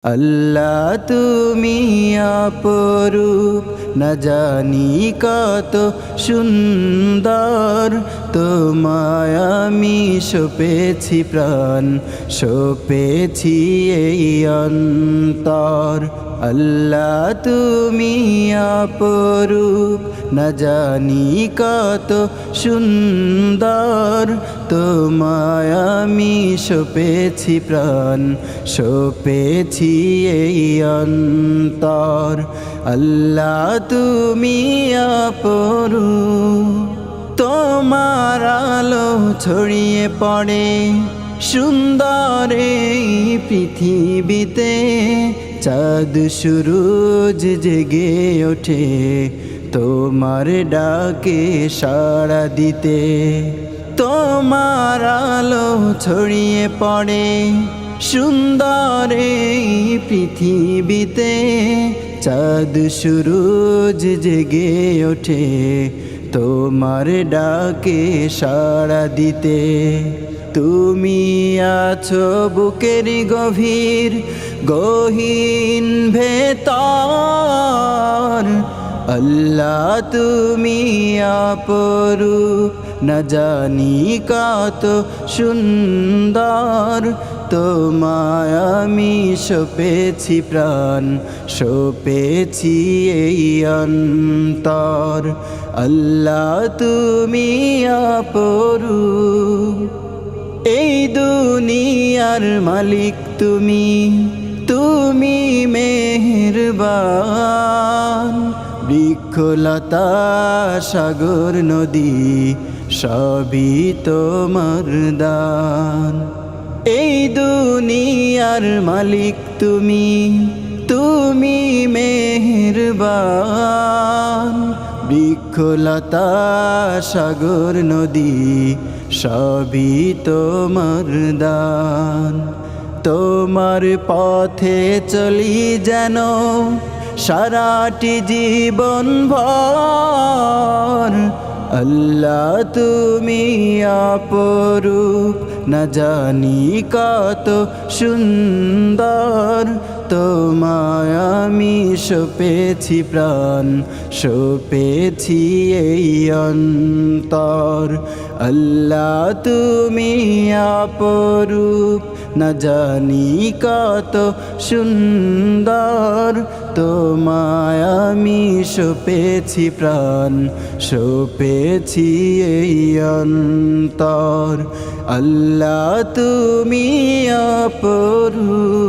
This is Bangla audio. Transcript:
আল্লাহ তুমি অপরূপ, না জানি কত সুন্দর। তোমায় আমি সপেছি প্রাণ, সপেছি এই অন্তর। আল্লাহ তুমি অপরূপ, না জানি কত সুন্দর। তোমায় আমি সপেছি প্রাণ, সপেছি এই অন্তর। আল্লাহ তুমি অপরূপ, তোমার আলো ছড়িয়ে পড়ে সুন্দর এই পৃথিবীতে। চাঁদ সূরজ জেগে ওঠে তোমার ডাকে সাড়া দিতে। তোমার আলো ছড়িয়ে পড়ে সুন্দর এই পৃথিবীতে। চাঁদ সূরজ জেগে ওঠে তোমার ডাকে সাড়া দিতে। তুমি আছো বুকের গভীর গহীন ভেতর। আল্লাহ তুমি অপরূপ, না জানি কত সুন্দর। তোমায় আমি সপেছি প্রাণ, সপেছি এই অন্তর। আল্লাহ তুমি অপরূপ, এই দুনিয়ার মালিক তুমি, তুমি মেহেরবান। বৃক্ষলতা সাগর নদী সবই তোমার দান। এই দুনিয়ার মালিক তুমি, তুমি মেহেরবান। বৃক্ষলতা সাগর নদী সবই তোমার দান। তোমার পথে চলি যেন সারাটি জীবন ভর। আল্লাহ তুমি অপরূপ, না জানি কত সুন্দর। তোমায় আমি সপেছি প্রাণ, সপেছি এই অন্তর। আল্লাহ তুমি অপরূপ, না জানি কত সুন্দর। তোমায় আমি সপেছি প্রাণ, সপেছি এই অন্তর। আল্লাহ তুমি অপরূপ।